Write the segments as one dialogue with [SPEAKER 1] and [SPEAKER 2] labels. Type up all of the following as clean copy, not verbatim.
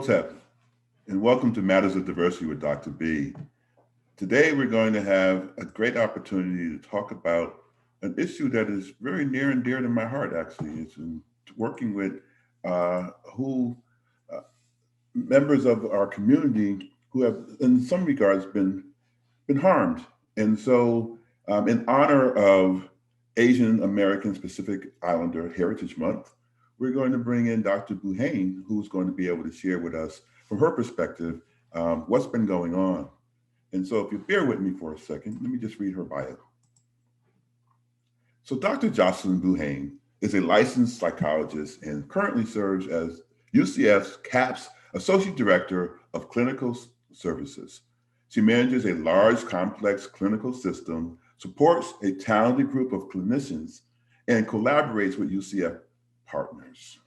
[SPEAKER 1] Hotep, and welcome to Matters of Diversity with Dr. B. Today, we're going to have a great opportunity to talk about an issue that is very near and dear to my heart, actually. It's in working with members of our community who have, in some regards, been harmed. And so, in honor of Asian American Pacific Islander Heritage Month, we're going to bring in Dr. Buhain, who's going to be able to share with us, from her perspective, what's been going on. And so if you bear with me for a second, let me just read her bio. So Dr. Jocelyn Buhain is a licensed psychologist and currently serves as UCF's CAPS Associate Director of Clinical Services. She manages a large, complex clinical system, supports a talented group of clinicians, and collaborates with UCF partners.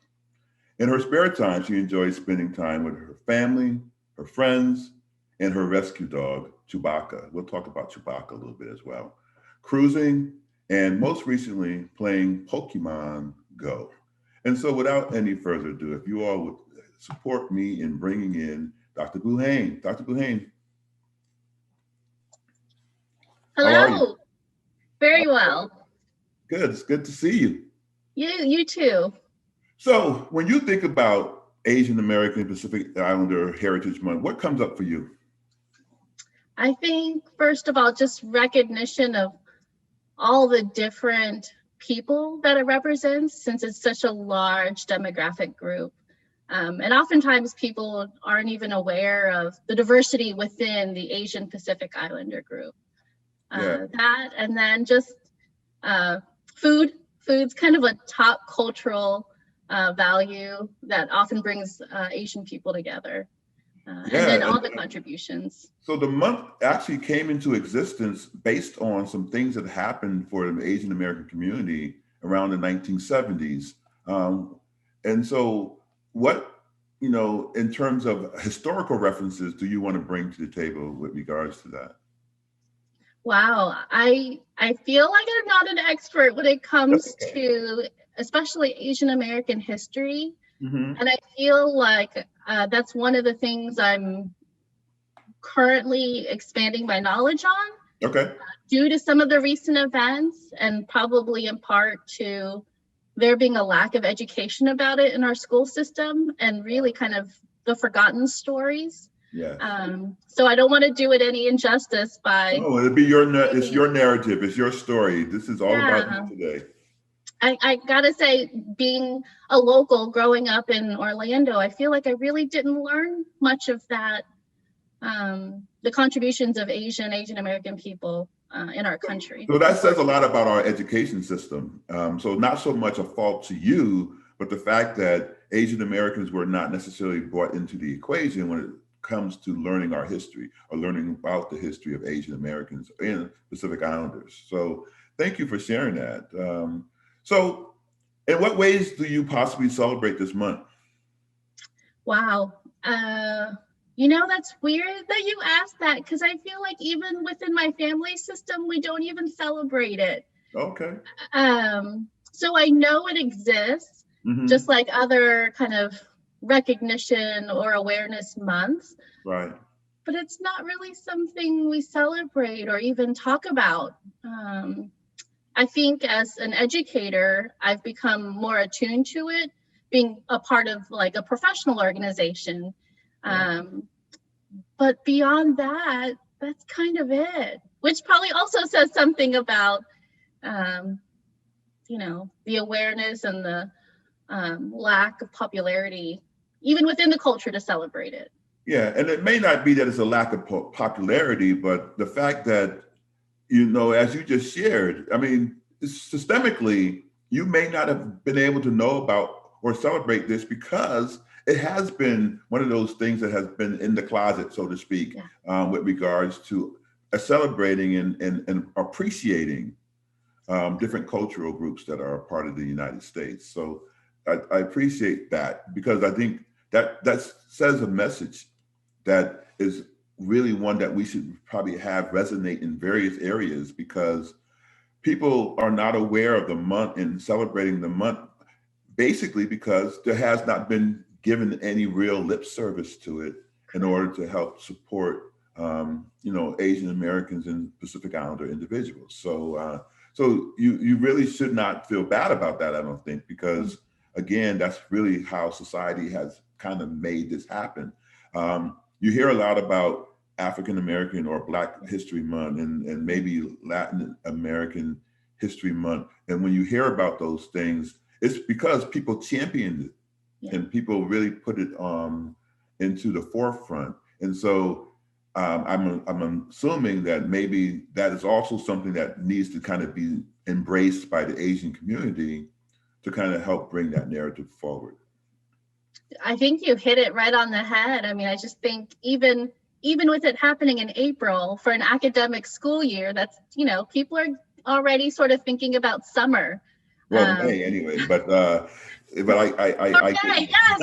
[SPEAKER 1] In her spare time, she enjoys spending time with her family, her friends, and her rescue dog, Chewbacca. We'll talk about Chewbacca a little bit as well. Cruising, and most recently, playing Pokemon Go. And so without any further ado, if you all would support me in bringing in Dr. Buhain. Dr. Buhain.
[SPEAKER 2] Hello. Very well.
[SPEAKER 1] Good. It's good to see you.
[SPEAKER 2] You too.
[SPEAKER 1] So when you think about Asian American Pacific Islander Heritage Month, what comes up for you?
[SPEAKER 2] I think, first of all, just recognition of all the different people that it represents, since it's such a large demographic group. And oftentimes people aren't even aware of the diversity within the Asian Pacific Islander group. That, and then just food. Food's kind of a top cultural value that often brings Asian people together. And then all the contributions.
[SPEAKER 1] So the month actually came into existence based on some things that happened for the Asian American community around the 1970s. And so what, in terms of historical references, do you want to bring to the table with regards to that?
[SPEAKER 2] Wow, I feel like I'm not an expert when it comes to especially Asian American history. Mm-hmm. And I feel like that's one of the things I'm currently expanding my knowledge on.
[SPEAKER 1] Okay.
[SPEAKER 2] Due to some of the recent events, and probably in part to there being a lack of education about it in our school system, and really kind of the forgotten stories.
[SPEAKER 1] Yeah.
[SPEAKER 2] So I don't want to do it any injustice by.
[SPEAKER 1] Oh, it'll be it's your narrative, it's your story. This is all about you today.
[SPEAKER 2] I gotta say, being a local growing up in Orlando, I feel like I really didn't learn much of that, the contributions of Asian American people in our country.
[SPEAKER 1] So that says a lot about our education system. So not so much a fault to you, but the fact that Asian Americans were not necessarily brought into the equation when it comes to learning our history or learning about the history of Asian Americans and Pacific Islanders. So thank you for sharing that. So in what ways do you possibly celebrate this month?
[SPEAKER 2] Wow. That's weird that you asked that, because I feel like even within my family system, we don't even celebrate it.
[SPEAKER 1] Okay.
[SPEAKER 2] So I know it exists, just like other kind of recognition or awareness months.
[SPEAKER 1] Right.
[SPEAKER 2] But it's not really something we celebrate or even talk about. I think as an educator, I've become more attuned to it, being a part of like a professional organization. But beyond that, that's kind of it, which probably also says something about, the awareness and the lack of popularity, even within the culture, to celebrate it.
[SPEAKER 1] Yeah, and it may not be that it's a lack of popularity, but the fact that, as you just shared, I mean, systemically, you may not have been able to know about or celebrate this because it has been one of those things that has been in the closet, so to speak, with regards to celebrating and appreciating different cultural groups that are a part of the United States. So I appreciate that, because I think that says a message that is really one that we should probably have resonate in various areas, because people are not aware of the month and celebrating the month, basically because there has not been given any real lip service to it in order to help support, Asian Americans and Pacific Islander individuals. So you really should not feel bad about that, I don't think, because again, that's really how society has kind of made this happen. You hear a lot about African American or Black History Month and maybe Latin American History Month. And when you hear about those things, it's because people championed it. Yeah. And people really put it into the forefront. And so I'm assuming that maybe that is also something that needs to kind of be embraced by the Asian community to kind of help bring that narrative forward.
[SPEAKER 2] I think you hit it right on the head. I mean, I just think even with it happening in April for an academic school year, that's, people are already sort of thinking about summer.
[SPEAKER 1] Well, May anyway, but I
[SPEAKER 2] okay,
[SPEAKER 1] yes.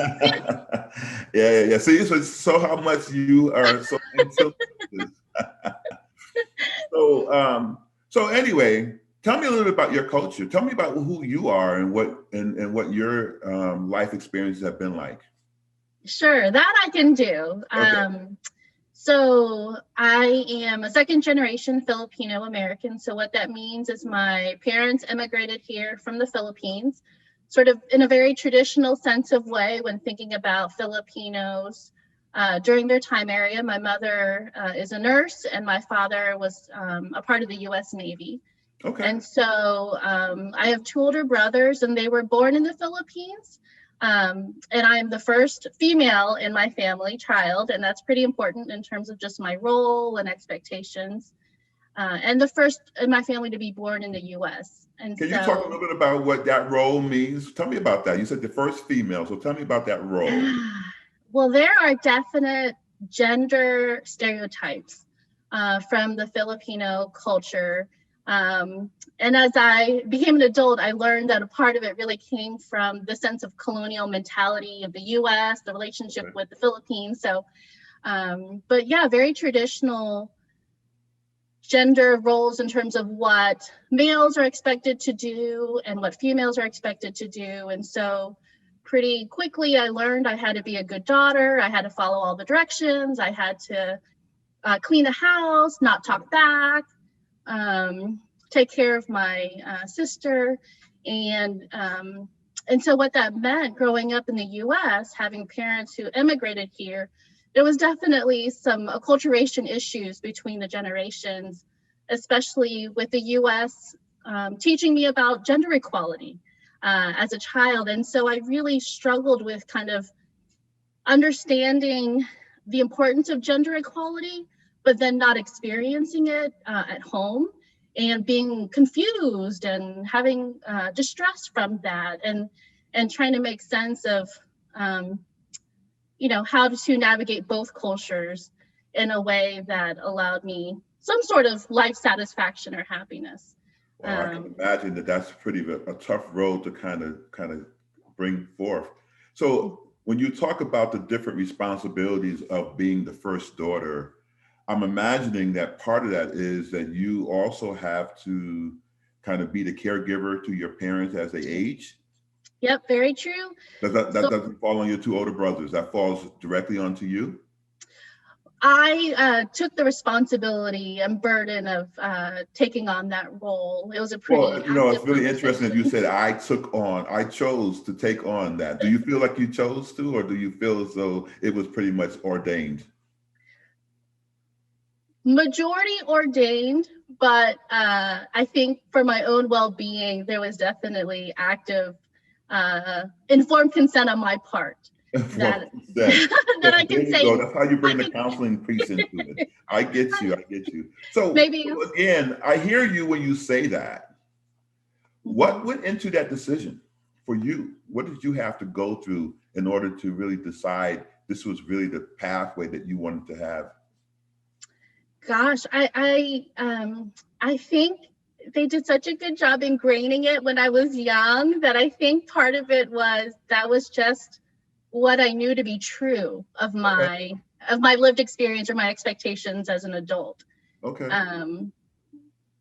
[SPEAKER 1] yeah. See, so how much you are so into this. So anyway, tell me a little bit about your culture. Tell me about who you are and what your life experiences have been like.
[SPEAKER 2] Sure, that I can do. Okay. So I am a second generation Filipino American. So what that means is my parents immigrated here from the Philippines, sort of in a very traditional sense of way when thinking about Filipinos during their time area. My mother is a nurse and my father was a part of the US Navy. Okay. And so I have two older brothers and they were born in the Philippines. And I'm the first female in my family child, and that's pretty important in terms of just my role and expectations. And the first in my family to be born in the US. And
[SPEAKER 1] can you talk a little bit about what that role means? Tell me about that. You said the first female, so tell me about that role.
[SPEAKER 2] Well, there are definite gender stereotypes from the Filipino culture. And as I became an adult, I learned that a part of it really came from the sense of colonial mentality of the US, the relationship with the Philippines. So, but yeah, very traditional gender roles in terms of what males are expected to do and what females are expected to do. And so pretty quickly, I learned I had to be a good daughter. I had to follow all the directions. I had to clean the house, not talk back. Take care of my sister. And so what that meant growing up in the US, having parents who immigrated here, there was definitely some acculturation issues between the generations, especially with the US teaching me about gender equality as a child. And so I really struggled with kind of understanding the importance of gender equality, but then not experiencing it at home and being confused and having distress from that and trying to make sense of, how to navigate both cultures in a way that allowed me some sort of life satisfaction or happiness.
[SPEAKER 1] Well, I can imagine that that's pretty a tough road to kind of bring forth. So when you talk about the different responsibilities of being the first daughter, I'm imagining that part of that is that you also have to kind of be the caregiver to your parents as they age.
[SPEAKER 2] Yep, very true.
[SPEAKER 1] That doesn't fall on your two older brothers. That falls directly onto you.
[SPEAKER 2] I took the responsibility and burden of taking on that role. It was a pretty.
[SPEAKER 1] Well, it's really interesting that you said I chose to take on that. Do you feel like you chose to, or do you feel as though it was pretty much ordained?
[SPEAKER 2] Majority ordained, but I think for my own well-being, there was definitely active, informed consent on my part. That I can say.
[SPEAKER 1] That's how you bring the counseling piece into it. I get you. So again, I hear you when you say that. What went into that decision for you? What did you have to go through in order to really decide this was really the pathway that you wanted to have?
[SPEAKER 2] Gosh, I think they did such a good job ingraining it when I was young that I think part of it was just what I knew to be true of my lived experience or my expectations as an adult.
[SPEAKER 1] Okay.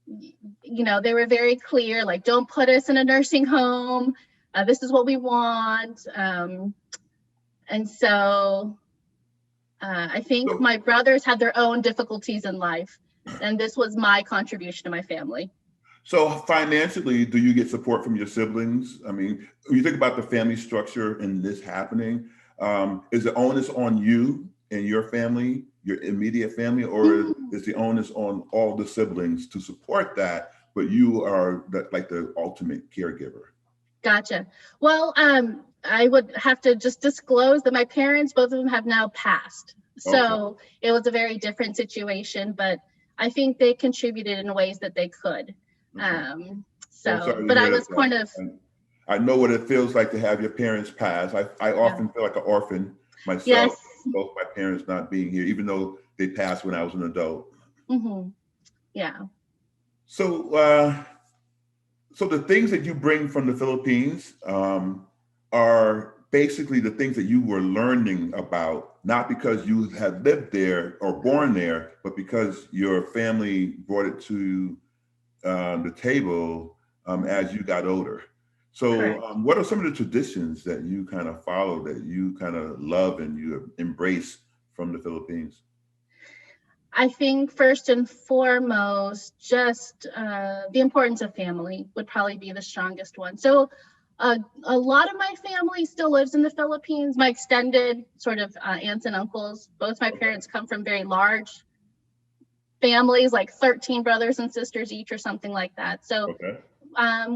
[SPEAKER 2] They were very clear, like, don't put us in a nursing home. This is what we want. And so I think my brothers had their own difficulties in life, and this was my contribution to my family.
[SPEAKER 1] So financially, do you get support from your siblings? I mean, when you think about the family structure and this happening, is the onus on you and your family, your immediate family, or is the onus on all the siblings to support that, but you are like the ultimate caregiver?
[SPEAKER 2] Gotcha. Well, I would have to just disclose that my parents, both of them, have now passed. So it was a very different situation, but I think they contributed in ways that they could. But I was kind of.
[SPEAKER 1] I know what it feels like to have your parents pass. I often feel like an orphan myself.
[SPEAKER 2] Yes.
[SPEAKER 1] Both my parents not being here, even though they passed when I was an adult.
[SPEAKER 2] Mm-hmm. Yeah.
[SPEAKER 1] So, so the things that you bring from the Philippines are basically the things that you were learning about, not because you had lived there or born there, but because your family brought it to the table as you got older. So what are some of the traditions that you kind of follow, that you kind of love and you embrace from the Philippines?
[SPEAKER 2] I think first and foremost, just the importance of family would probably be the strongest one. So a lot of my family still lives in the Philippines. My extended sort of aunts and uncles, both my parents come from very large families, like 13 brothers and sisters each or something like that. So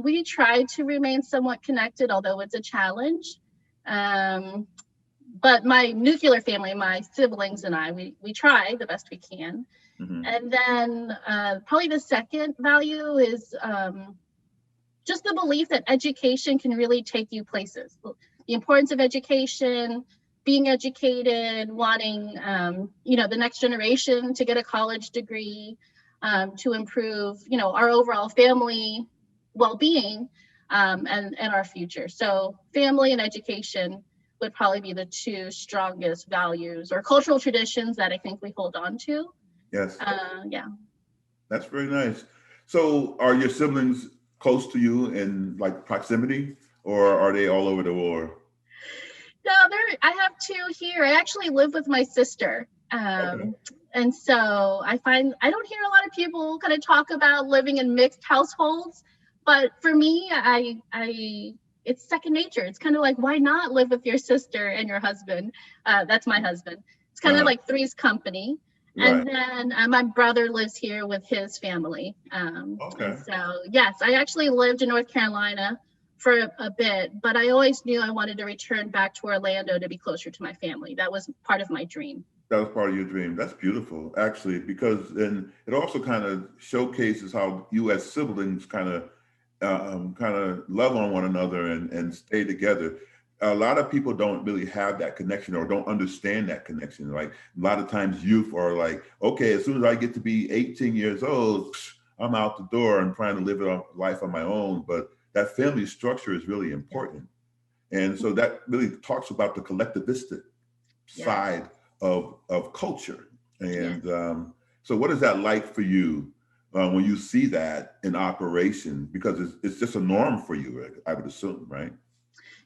[SPEAKER 2] we try to remain somewhat connected, although it's a challenge. But my nuclear family, my siblings and I, we try the best we can. And then probably the second value is just the belief that education can really take you places. The importance of education, being educated, wanting the next generation to get a college degree, to improve our overall family well-being and our future. So family and education would probably be the two strongest values or cultural traditions that I think we hold on to.
[SPEAKER 1] Yes.
[SPEAKER 2] Yeah.
[SPEAKER 1] That's very nice. So are your siblings close to you in like proximity, or are they all over the world?
[SPEAKER 2] No, I have two here. I actually live with my sister. And so I find I don't hear a lot of people kind of talk about living in mixed households, but for me, it's second nature. It's kind of like, why not live with your sister and your husband? That's my husband. It's kind of like three's company. And then my brother lives here with his family. And so, yes, I actually lived in North Carolina for a bit, but I always knew I wanted to return back to Orlando to be closer to my family. That was part of my dream.
[SPEAKER 1] That was part of your dream. That's beautiful, actually, because then it also kind of showcases how you as siblings kind of love on one another and stay together. A lot of people don't really have that connection or don't understand that connection. Like a lot of times youth are like, okay, as soon as I get to be 18 years old, I'm out the door and trying to live a life on my own. But that family structure is really important. And so that really talks about the collectivistic side of culture. And so what is that like for you when you see that in operation? Because it's just a norm for you, I would assume, right?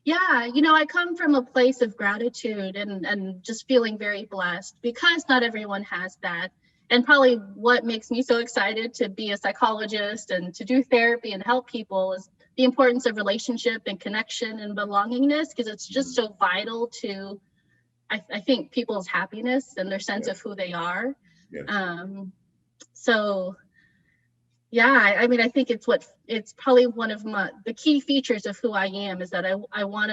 [SPEAKER 2] Yeah, I come from a place of gratitude and just feeling very blessed because not everyone has that. And probably what makes me so excited to be a psychologist and to do therapy and help people is the importance of relationship and connection and belongingness, because it's just so vital to, I think, people's happiness and their sense of who they are. So yeah, I mean, I think it's probably one of the key features of who I am is that I want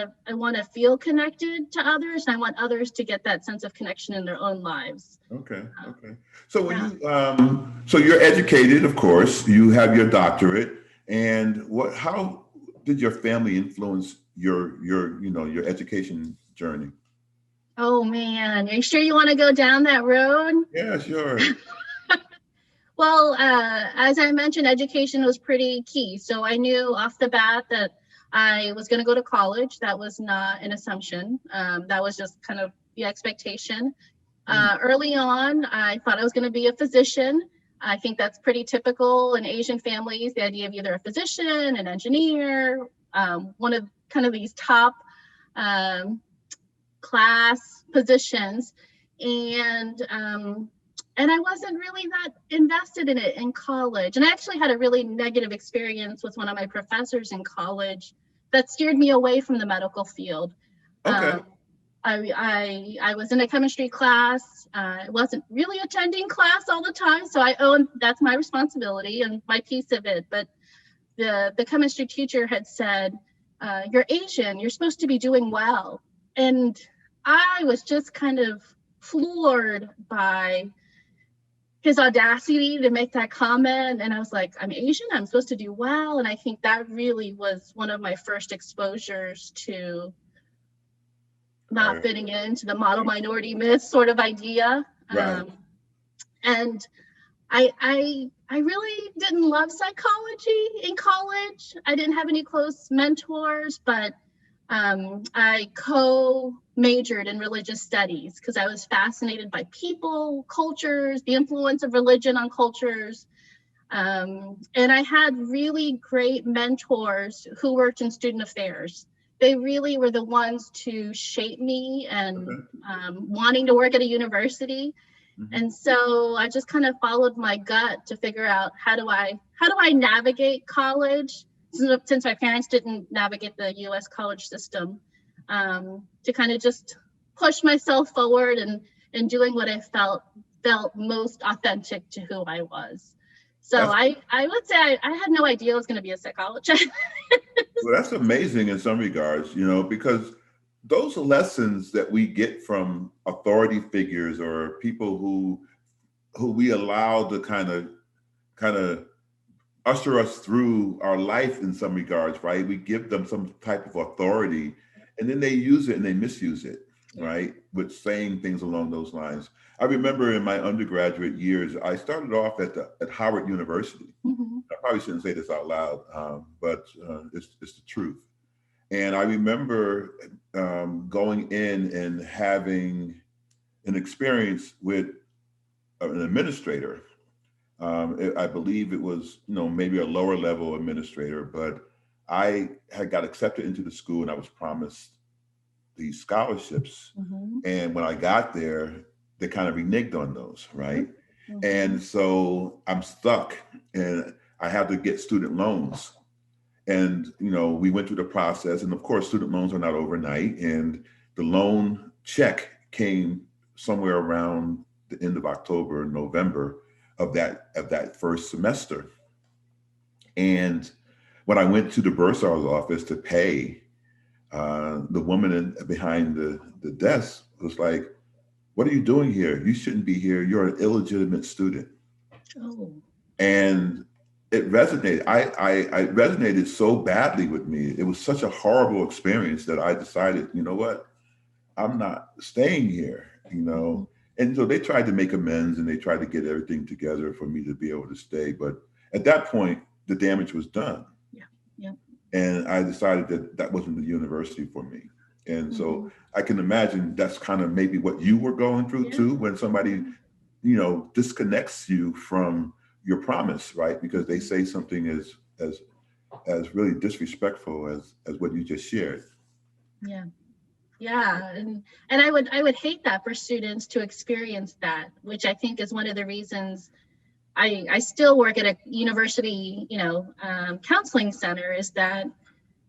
[SPEAKER 2] to feel connected to others, and I want others to get that sense of connection in their own lives.
[SPEAKER 1] Okay. So when you so you're educated, of course, you have your doctorate, and how did your family influence your education journey?
[SPEAKER 2] Oh man, are you sure you want to go down that road?
[SPEAKER 1] Yeah, sure.
[SPEAKER 2] Well, as I mentioned, education was pretty key. So I knew off the bat that I was going to go to college. That was not an assumption. That was just kind of the expectation. Early on, I thought I was going to be a physician. I think that's pretty typical in Asian families, the idea of either a physician, an engineer, one of kind of these top class positions, and I wasn't really that invested in it in college. And I actually had a really negative experience with one of my professors in college that steered me away from the medical field.
[SPEAKER 1] Okay.
[SPEAKER 2] I was in a chemistry class. I wasn't really attending class all the time, so that's my responsibility and my piece of it. But the chemistry teacher had said, "You're Asian. You're supposed to be doing well," and I was just kind of floored by his audacity to make that comment. And I was like, I'm Asian, I'm supposed to do well. And I think that really was one of my first exposures to not fitting into the model minority myth sort of idea.
[SPEAKER 1] Right.
[SPEAKER 2] And I really didn't love psychology in college. I didn't have any close mentors, but I co-majored in religious studies because I was fascinated by people, cultures, the influence of religion on cultures. And I had really great mentors who worked in student affairs. They really were the ones to shape me and wanting to work at a university. Mm-hmm. And so I just kind of followed my gut to figure out how do I navigate college, since my parents didn't navigate the US college system, to kind of just push myself forward and doing what I felt most authentic to who I was. So I would say I had no idea I was going to be a psychologist.
[SPEAKER 1] Well, that's amazing in some regards, because those lessons that we get from authority figures or people who we allow to kind of usher us through our life in some regards, right? We give them some type of authority and then they use it and they misuse it, right? With saying things along those lines. I remember in my undergraduate years, I started off at Howard University. Mm-hmm. I probably shouldn't say this out loud, but it's the truth. And I remember going in and having an experience with an administrator. I believe it was, maybe a lower level administrator, but I had got accepted into the school and I was promised these scholarships. Mm-hmm. And when I got there, they kind of reneged on those, right? Mm-hmm. And so I'm stuck and I had to get student loans. And, we went through the process, and of course, student loans are not overnight. And the loan check came somewhere around the end of October, November of that first semester. And when I went to the bursar's office to pay, the woman behind the desk was like, "What are you doing here? You shouldn't be here. You're an illegitimate student." Oh. And it resonated. I resonated so badly with me. It was such a horrible experience that I decided, you know what? I'm not staying here, Mm-hmm. And so they tried to make amends and they tried to get everything together for me to be able to stay. But at that point, the damage was done. Yeah. Yeah. And I decided that wasn't the university for me. And mm-hmm. so I can imagine that's kind of maybe what you were going through too, when somebody, disconnects you from your promise, right? Because they say something as really disrespectful as what you just shared. Yeah. Yeah. And I would hate that for students to experience that, which I think is one of the reasons I still work at a university, counseling center, is that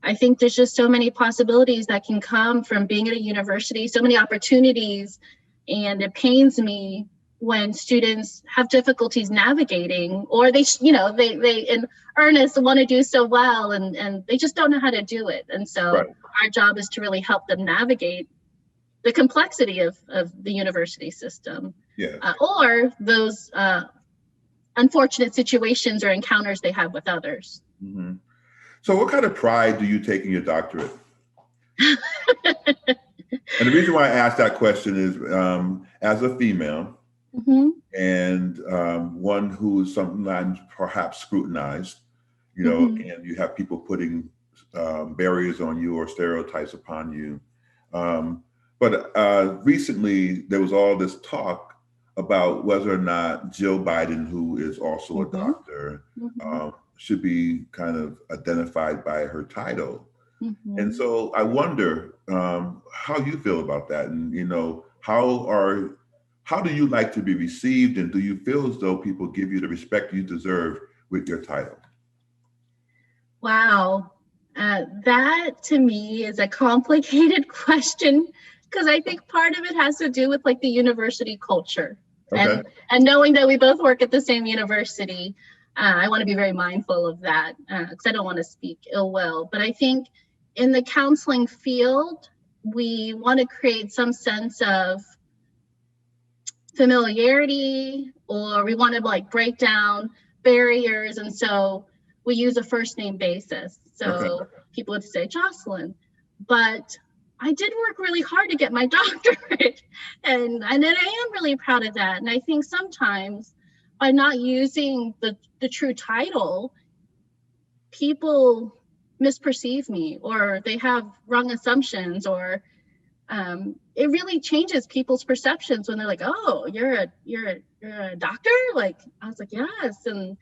[SPEAKER 1] I think there's just so many possibilities that can come from being at a university, so many opportunities. And it pains me when students have difficulties navigating, or they in earnest want to do so well and they just don't know how to do it. And so right. Our job is to really help them navigate the complexity of the university system, or those unfortunate situations or encounters they have with others. Mm-hmm. So what kind of pride do you take in your doctorate? And the reason why I asked that question is as a female, mm-hmm. and one who is sometimes perhaps scrutinized, mm-hmm. and you have people putting barriers on you or stereotypes upon you. But recently there was all this talk about whether or not Jill Biden, who is also mm-hmm. a doctor, mm-hmm. Should be kind of identified by her title. And so I wonder how you feel about that, and how do you like to be received, and do you feel as though people give you the respect you deserve with your title?
[SPEAKER 2] Wow, that to me is a complicated question, because I think part of it has to do with like the university culture,
[SPEAKER 1] Okay.
[SPEAKER 2] and knowing that we both work at the same university. I want to be very mindful of that, because I don't want to speak ill will. But I think in the counseling field, we want to create some sense of familiarity, or we want to like break down barriers, and so we use a first name basis. So
[SPEAKER 1] Okay.
[SPEAKER 2] people would say Jocelyn, but I did work really hard to get my doctorate, and then I am really proud of that. And I think sometimes by not using the true title, people misperceive me, or they have wrong assumptions, or it really changes people's perceptions when they're like, "Oh, you're a doctor?" Like I was like, "Yes," and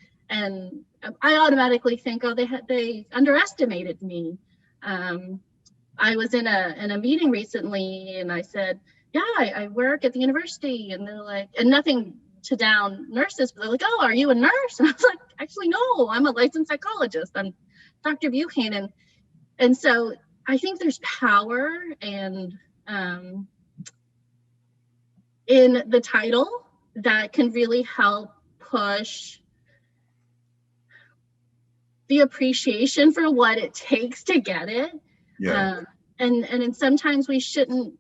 [SPEAKER 2] I automatically think, "Oh, they underestimated me." I was in a meeting recently, and I said, "Yeah, I work at the university," and they're like, and nothing to down nurses, but they're like, "Oh, are you a nurse?" And I was like, "Actually, no, I'm a licensed psychologist. I'm Dr. Buhain." And so I think there's power and in the title that can really help push the appreciation for what it takes to get it.
[SPEAKER 1] Yeah.
[SPEAKER 2] And sometimes we shouldn't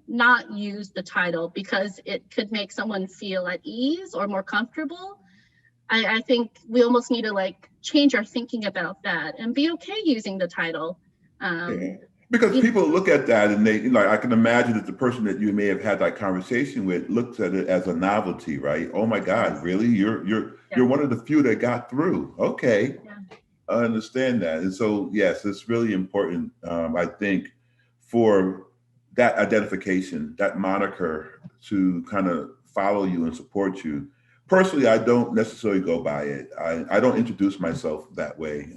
[SPEAKER 2] not use the title because it could make someone feel at ease or more comfortable. I think we almost need to like change our thinking about that and be okay using the title.
[SPEAKER 1] Yeah. Because people look at that and they, I can imagine that the person that you may have had that conversation with looks at it as a novelty, right? Oh my God, really? You're one of the few that got through. Okay,
[SPEAKER 2] Yeah.
[SPEAKER 1] I understand that. And so, yes, it's really important, I think, for that identification, that moniker to kind of follow you and support you. Personally, I don't necessarily go by it. I don't introduce myself that way.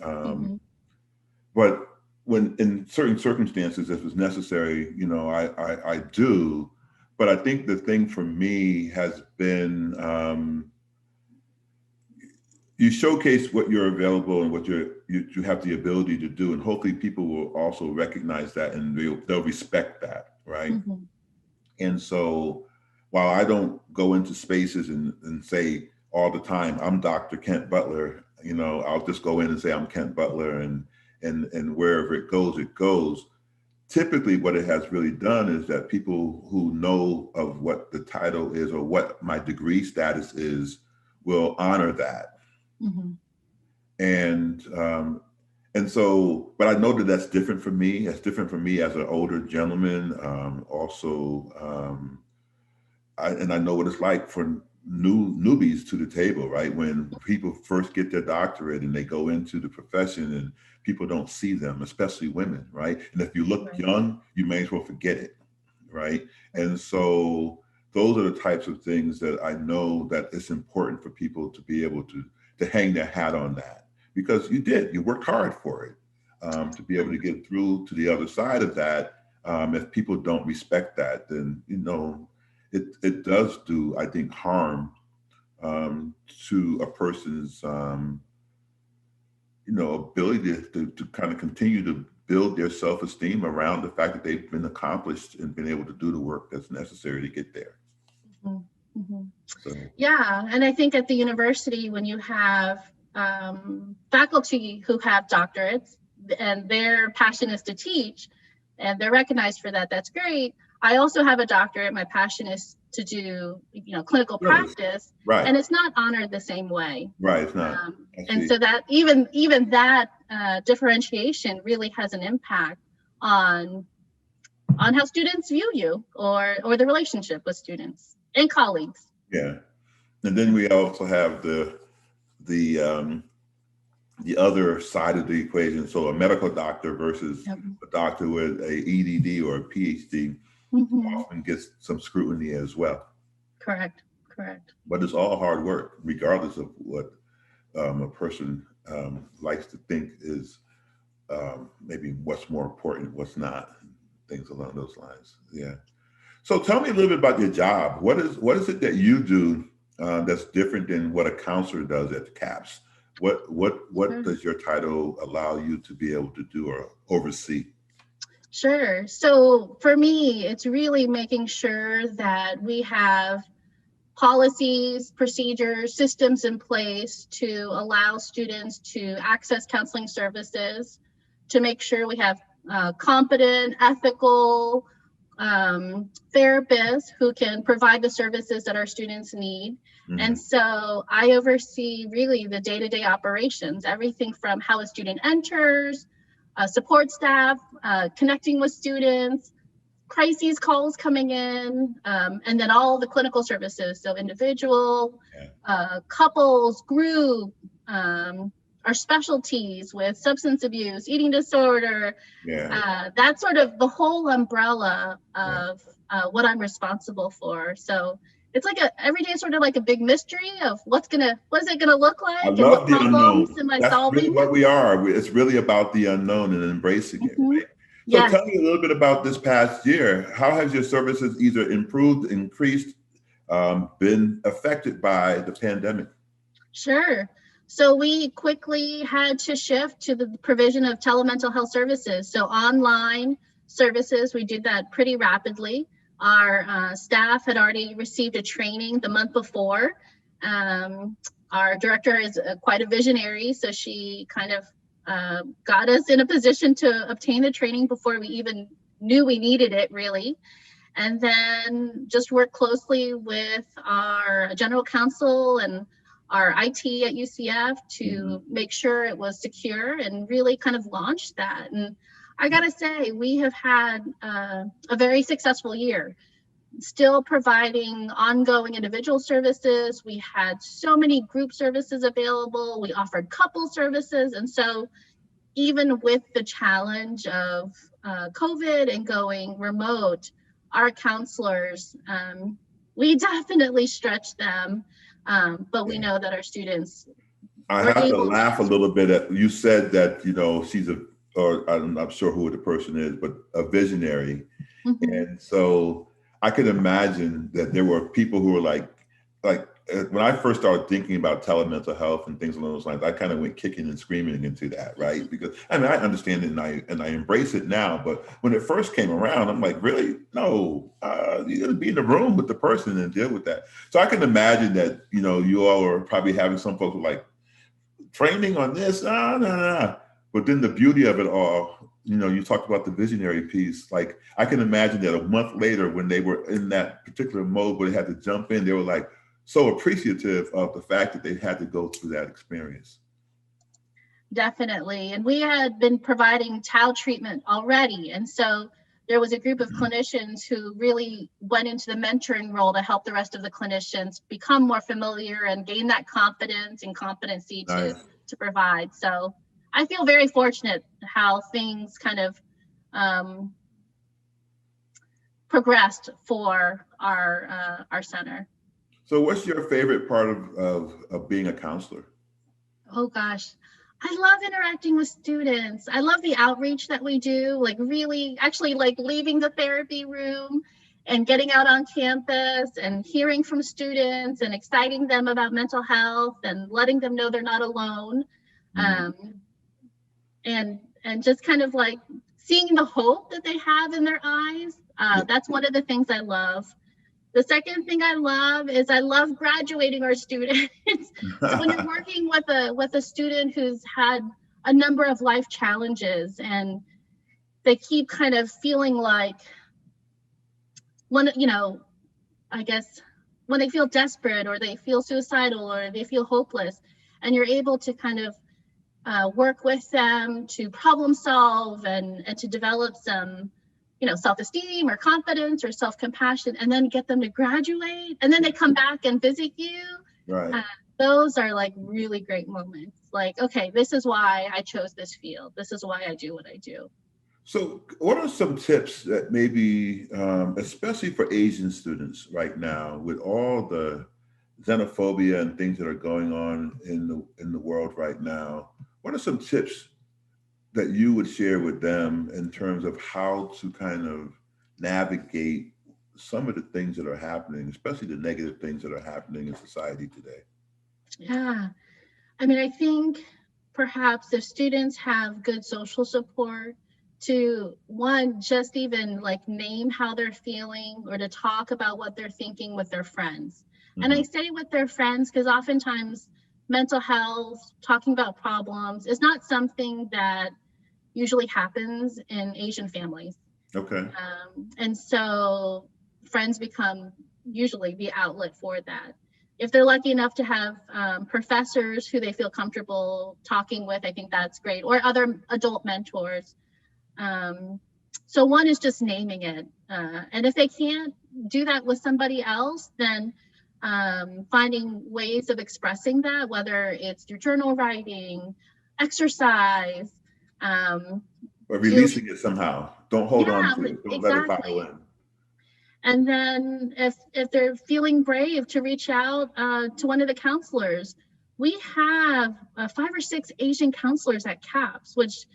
[SPEAKER 1] But when in certain circumstances, if it's necessary, I do. But I think the thing for me has been you showcase what you're available and what you have the ability to do, and hopefully people will also recognize that and they'll respect that, right? And so while I don't go into spaces and say all the time, I'm Dr. Kent Butler, I'll just go in and say I'm Kent Butler, and wherever it goes, it goes. Typically what it has really done is that people who know of what the title is or what my degree status is will honor that. And so, but I know that that's different for me. It's different for me as an older gentleman. And I know what it's like for newbies to the table, right? When people first get their doctorate and they go into the profession and people don't see them, especially women, right? And if you look young, you may as well forget it, right? And so those are the types of things that I know that it's important for people to be able to hang their hat on that, because you worked hard for it, to be able to get through to the other side of that. If people don't respect that, then, it does do, I think, harm to a person's, ability to kind of continue to build their self-esteem around the fact that they've been accomplished and been able to do the work that's necessary to get there. So.
[SPEAKER 2] Yeah, and I think at the university, when you have faculty who have doctorates and their passion is to teach and they're recognized for that, that's great. I also have a doctorate. My passion is to do, clinical practice, and it's not honored the same way.
[SPEAKER 1] Right, it's not.
[SPEAKER 2] And so that even that differentiation really has an impact on how students view you or the relationship with students and colleagues.
[SPEAKER 1] Yeah, and then we also have the other side of the equation. So a medical doctor versus a doctor with a EDD or a PhD often gets some scrutiny as well.
[SPEAKER 2] Correct.
[SPEAKER 1] But it's all hard work, regardless of what a person likes to think is maybe what's more important, what's not, things along those lines. Yeah. So tell me a little bit about your job. What is it that you do that's different than what a counselor does at the CAPS? What
[SPEAKER 2] Sure.
[SPEAKER 1] does your title allow you to be able to do or oversee?
[SPEAKER 2] Sure. So for me, it's really making sure that we have policies, procedures, systems in place to allow students to access counseling services, to make sure we have competent, ethical therapists who can provide the services that our students need.
[SPEAKER 1] Mm-hmm.
[SPEAKER 2] And so I oversee really the day-to-day operations, everything from how a student enters, support staff, connecting with students, crises calls coming in, and then all the clinical services. So individual, couples, group, our specialties with substance abuse, eating disorder.
[SPEAKER 1] Yeah.
[SPEAKER 2] That's sort of the whole umbrella of what I'm responsible for. So it's like every day is sort of like a big mystery of what is it gonna look
[SPEAKER 1] I
[SPEAKER 2] like and what
[SPEAKER 1] love the
[SPEAKER 2] problems
[SPEAKER 1] unknown.
[SPEAKER 2] am I
[SPEAKER 1] That's really
[SPEAKER 2] solving?
[SPEAKER 1] what we are. It's really about the unknown and embracing it,
[SPEAKER 2] Mhm.
[SPEAKER 1] right? So
[SPEAKER 2] Yes.
[SPEAKER 1] tell me a little bit about this past year. How has your services either improved, increased, been affected by the pandemic?
[SPEAKER 2] Sure. So we quickly had to shift to the provision of telemental health services. So online services, we did that pretty rapidly. Our staff had already received a training the month before. Our director is quite a visionary, so she kind of got us in a position to obtain the training before we even knew we needed it, really. And then just work closely with our general counsel and our IT at UCF to make sure it was secure and really kind of launch that. And I gotta say, we have had a very successful year, still providing ongoing individual services. We had so many group services available. We offered couple services. And so even with the challenge of COVID and going remote, our counselors, we definitely stretch them, but we
[SPEAKER 1] Yeah.
[SPEAKER 2] know that our students
[SPEAKER 1] I
[SPEAKER 2] were
[SPEAKER 1] have to
[SPEAKER 2] able
[SPEAKER 1] laugh a
[SPEAKER 2] to.
[SPEAKER 1] little bit at you said that, she's or I'm not sure who the person is, but a visionary.
[SPEAKER 2] Mhm.
[SPEAKER 1] And so I could imagine that there were people who were like when I first started thinking about telemental health and things along those lines, I kind of went kicking and screaming into that, right? Because I mean, I understand it and I embrace it now, but when it first came around, I'm like, really? No, you got to be in the room with the person and deal with that. So I can imagine that you all are probably having some folks who are like training on this, no. But then the beauty of it all, you talked about the visionary piece. Like I can imagine that a month later, when they were in that particular mode where they had to jump in, they were like so appreciative of the fact that they had to go through that experience.
[SPEAKER 2] Definitely. And we had been providing tau treatment already. And so there was a group of clinicians who really went into the mentoring role to help the rest of the clinicians become more familiar and gain that confidence and competency to
[SPEAKER 1] Nice.
[SPEAKER 2] provide. So I feel very fortunate how things kind of progressed for our center.
[SPEAKER 1] So what's your favorite part of being a counselor?
[SPEAKER 2] Oh gosh, I love interacting with students. I love the outreach that we do, like really actually like leaving the therapy room and getting out on campus and hearing from students and exciting them about mental health and letting them know they're not alone.
[SPEAKER 1] Mm.
[SPEAKER 2] Um, and just kind of like seeing the hope that they have in their eyes.
[SPEAKER 1] Yeah.
[SPEAKER 2] That's one of the things I love. The second thing I love is I love graduating our students. So when you're working with a student who's had a number of life challenges and they keep kind of feeling like I guess when they feel desperate or they feel suicidal or they feel hopeless, and you're able to kind of work with them to problem solve and to develop some self-esteem or confidence or self-compassion, and then get them to graduate and then they come back and visit you.
[SPEAKER 1] Right.
[SPEAKER 2] Those are like really great moments. Like, okay, this is why I chose this field. This is why I do what I do.
[SPEAKER 1] So what are some tips that maybe, especially for Asian students right now, with all the xenophobia and things that are going on in the world right now, what are some tips that you would share with them in terms of how to kind of navigate some of the things that are happening, especially the negative things that are happening in society today?
[SPEAKER 2] Yeah. I mean, I think perhaps if students have good social support to one, just even like name how they're feeling or to talk about what they're thinking with their friends. And I
[SPEAKER 1] Mm-hmm.
[SPEAKER 2] say with their friends because oftentimes mental health, talking about problems is not something that usually happens in Asian families.
[SPEAKER 1] Okay.
[SPEAKER 2] And so friends become usually the outlet for that. If they're lucky enough to have professors who they feel comfortable talking with, I think that's great, or other adult mentors. So one is just naming it. And if they can't do that with somebody else, then finding ways of expressing that, whether it's through journal writing, exercise,
[SPEAKER 1] But
[SPEAKER 2] to,
[SPEAKER 1] releasing it somehow. Don't hold on
[SPEAKER 2] yeah,
[SPEAKER 1] to it. Don't let it bottle
[SPEAKER 2] exactly.
[SPEAKER 1] in.
[SPEAKER 2] And then if they're feeling brave to reach out to one of the counselors, we have 5 or 6 Asian counselors at CAPS, which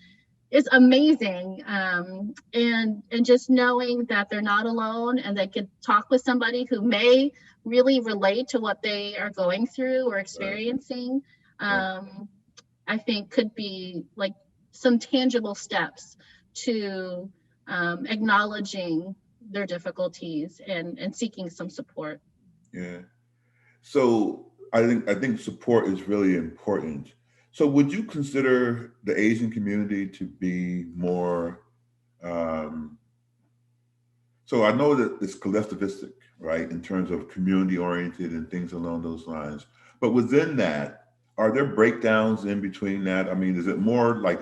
[SPEAKER 2] is amazing. And just knowing that they're not alone and they could talk with somebody who may really relate to what they are going through or
[SPEAKER 1] Right.
[SPEAKER 2] experiencing,
[SPEAKER 1] Right.
[SPEAKER 2] I think could be like some tangible steps to acknowledging their difficulties and seeking some support.
[SPEAKER 1] Yeah. So I think support is really important. So would you consider the Asian community to be more um, so I know that it's collectivistic, right, in terms of community oriented and things along those lines. But within that, are there breakdowns in between that? I mean, is it more like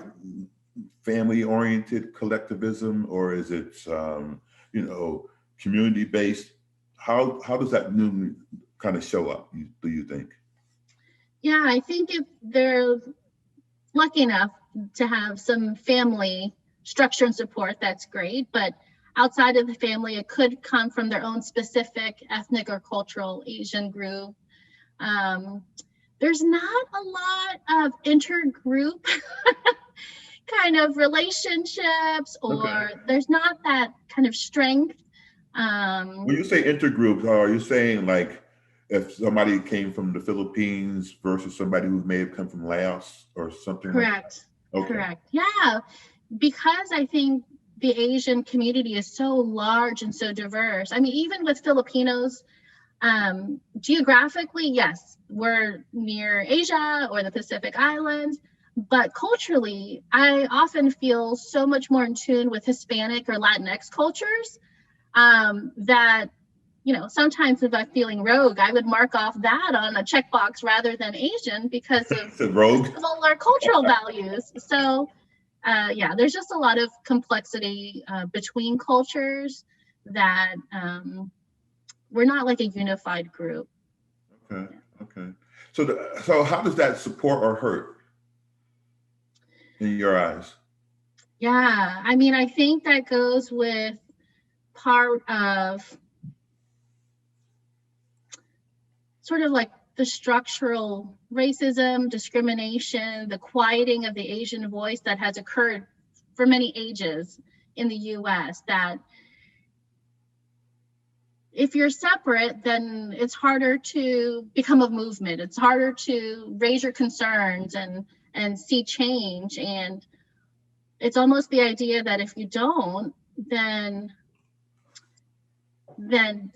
[SPEAKER 1] family oriented collectivism, or is it you know, community based? How does that new kind of show up? Do you think?
[SPEAKER 2] Yeah, I think if they're lucky enough to have some family structure and support, that's great. But outside of the family, it could come from their own specific ethnic or cultural Asian group. Um, there's not a lot of intergroup kind of relationships,
[SPEAKER 1] Okay.
[SPEAKER 2] or there's not that kind of strength. Um,
[SPEAKER 1] When you say intergroups, are you saying like if somebody came from the Philippines versus somebody who may have come from Laos or something like
[SPEAKER 2] correct,
[SPEAKER 1] that? Okay.
[SPEAKER 2] correct. Yeah, because I think the Asian community is so large and so diverse. I mean, even with Filipinos, geographically, yes, we're near Asia or the Pacific Islands, but culturally, I often feel so much more in tune with Hispanic or Latinx cultures that, you know, sometimes if I'm feeling rogue, I would mark off that on a checkbox rather than Asian because of
[SPEAKER 1] It's a rogue.
[SPEAKER 2] similar cultural values. So, yeah, there's just a lot of complexity between cultures that we're not like a unified group.
[SPEAKER 1] Okay. Okay. So so how does that support or hurt in your eyes?
[SPEAKER 2] Yeah, I mean, I think that goes with part of sort of like the structural racism, discrimination, the quieting of the Asian voice that has occurred for many ages in the US, that if you're separate, then it's harder to become a movement. It's harder to raise your concerns and see change. And it's almost the idea that if you don't, then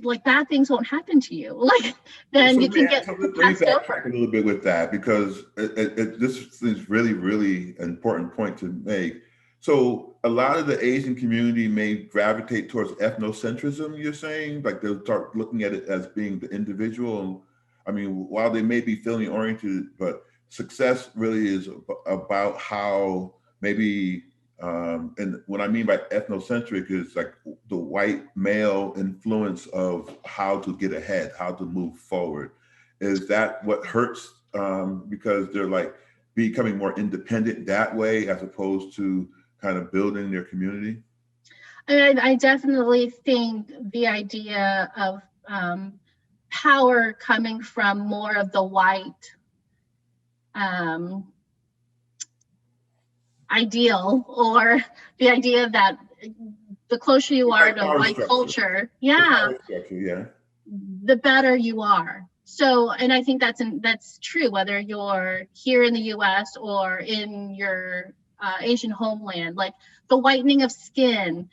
[SPEAKER 2] like bad things won't happen to you. Like then you can get
[SPEAKER 1] Let me
[SPEAKER 2] passed
[SPEAKER 1] backtrack a
[SPEAKER 2] over.
[SPEAKER 1] little bit with that because this is really, really an important point to make. So a lot of the Asian community may gravitate towards ethnocentrism, you're saying? Like they'll start looking at it as being the individual. I mean, while they may be family oriented, but success really is about how maybe and what I mean by ethnocentric is like the white male influence of how to get ahead, how to move forward. Is that what hurts? Because they're like becoming more independent that way, as opposed to kind of building their community.
[SPEAKER 2] I definitely think the idea of power coming from more of the white um, ideal, or the idea that the closer you are to white culture, yeah, the better you are. So, and I think that's true, whether you're here in the US or in your Asian homeland. Like, the whitening of skin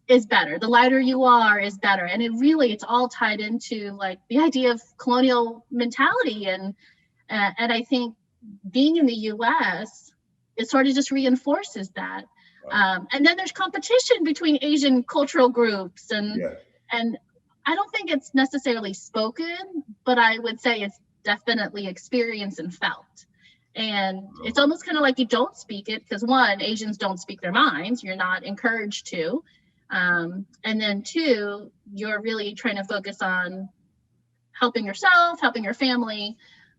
[SPEAKER 2] is better. The lighter you are is better. And it's all tied into like the idea of colonial mentality. And I think being in the US, it sort of just reinforces that. And then there's competition between Asian cultural groups, and I don't think it's necessarily spoken, but I would say it's definitely experienced and felt. And it's almost kind of like you don't speak it because, one, Asians don't speak their minds. You're not encouraged to. And then two, you're really trying to focus on helping yourself, helping your family.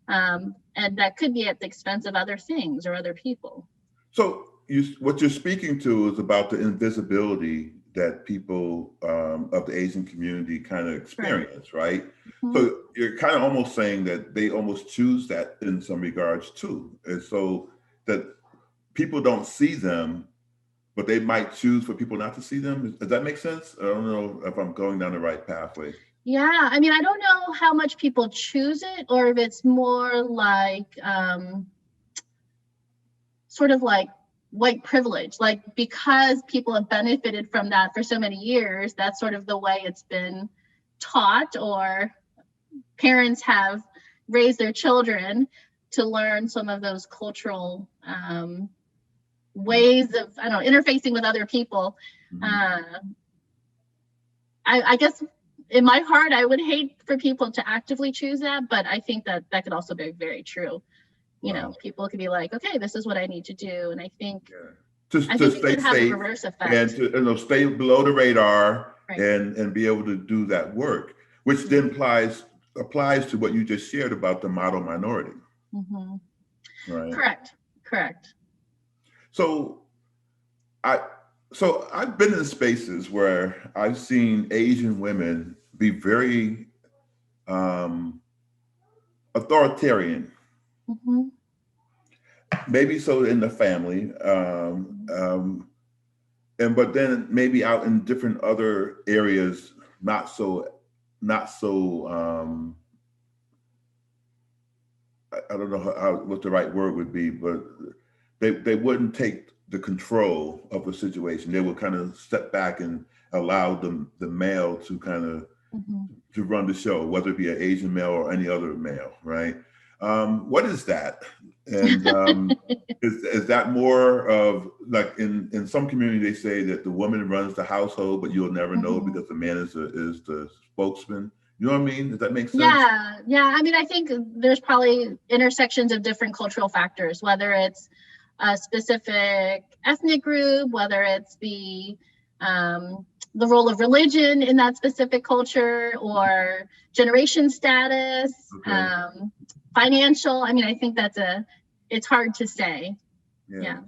[SPEAKER 2] And that could be at the expense of other things or other people.
[SPEAKER 1] So what you're speaking to is about the invisibility that people of the Asian community kind of experience, right? Mm-hmm. So you're kind of almost saying that they almost choose that in some regards too. And so that people don't see them, but they might choose for people not to see them. Does that make sense? I don't know if I'm going down the right pathway.
[SPEAKER 2] Yeah, I mean, I don't know how much people choose it, or if it's more like sort of like white privilege, like because people have benefited from that for so many years, that's sort of the way it's been taught, or parents have raised their children to learn some of those cultural ways of, I don't know, interfacing with other people. Mm-hmm. I guess in my heart, I would hate for people to actively choose that, but I think that could also be very true. You know, people could be like, okay, this is what I need to do. And I think,
[SPEAKER 1] to stay safe and to stay below the radar, right, and be able to do that work, which then applies to what you just shared about the model minority. Mm-hmm.
[SPEAKER 2] Right. Correct.
[SPEAKER 1] So I've been in spaces where I've seen Asian women be very authoritarian. Mm-hmm. Maybe so in the family, but then maybe out in different other areas, not so. I don't know what the right word would be, but they wouldn't take the control of the situation. They would kind of step back and allow the male to kind of to run the show, whether it be an Asian male or any other male, right? What is that? And is that more of like in some community they say that the woman runs the household, but you'll never know because the man is the spokesman. You know what I mean? Does that make sense?
[SPEAKER 2] Yeah. I mean, I think there's probably intersections of different cultural factors, whether it's a specific ethnic group, whether it's the role of religion in that specific culture, or generation status, financial. I mean, I think it's hard to say. Yeah.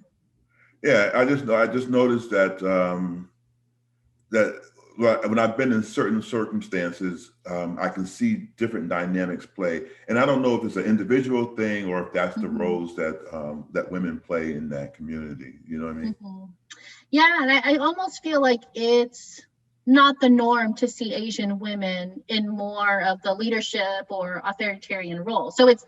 [SPEAKER 1] I just noticed that that when I've been in certain circumstances, I can see different dynamics play, and I don't know if it's an individual thing or if that's the roles that women play in that community. You know what I mean?
[SPEAKER 2] Mm-hmm. Yeah, and I almost feel like it's not the norm to see Asian women in more of the leadership or authoritarian role. So it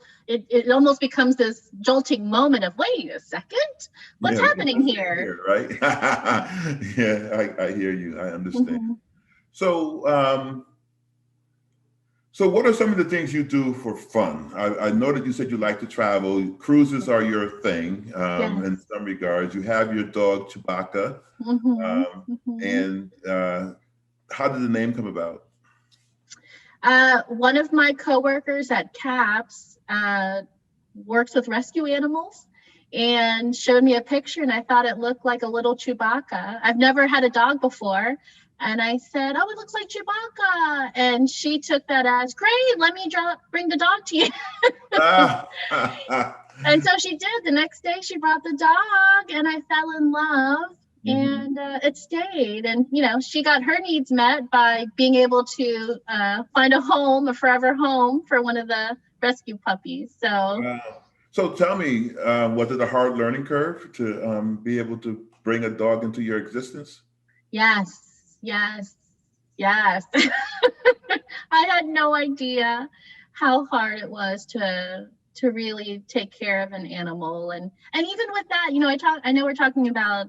[SPEAKER 2] almost becomes this jolting moment of, wait a second, what's happening here?
[SPEAKER 1] Right? I hear you. I understand. Mm-hmm. So what are some of the things you do for fun? I know that you said you like to travel. Cruises are your thing in some regards. You have your dog, Chewbacca. And how did the name come about?
[SPEAKER 2] One of my coworkers at CAPS works with rescue animals and showed me a picture, and I thought it looked like a little Chewbacca. I've never had a dog before. And I said, oh, it looks like Chewbacca. And she took that as, great, let me bring the dog to you. And so she did. The next day she brought the dog, and I fell in love, and it stayed. And, she got her needs met by being able to find a forever home for one of the rescue puppies. So.
[SPEAKER 1] Wow. So tell me, was it a hard learning curve to be able to bring a dog into your existence?
[SPEAKER 2] Yes, yes, yes. I had no idea how hard it was to really take care of an animal, and even with that, you know, I know we're talking about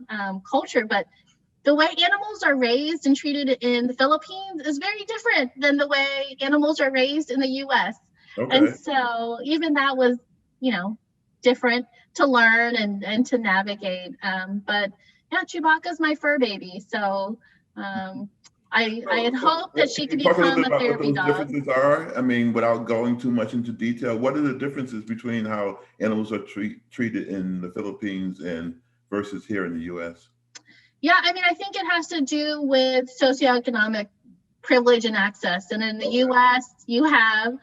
[SPEAKER 2] culture, but the way animals are raised and treated in the Philippines is very different than the way animals are raised in the US. And
[SPEAKER 1] Okay.
[SPEAKER 2] so even that was, you know, different to learn and to navigate. But yeah, Chewbacca's my fur baby. So um, I had hoped that she
[SPEAKER 1] Can
[SPEAKER 2] could
[SPEAKER 1] you talk a little
[SPEAKER 2] become
[SPEAKER 1] bit
[SPEAKER 2] a
[SPEAKER 1] about what
[SPEAKER 2] therapy
[SPEAKER 1] those
[SPEAKER 2] dog.
[SPEAKER 1] differences are? I mean, without going too much into detail, what are the differences between how animals are treated in the Philippines and versus here in the U.S.?
[SPEAKER 2] Yeah, I mean, I think it has to do with socioeconomic privilege and access. And in the
[SPEAKER 1] Okay.
[SPEAKER 2] US, you have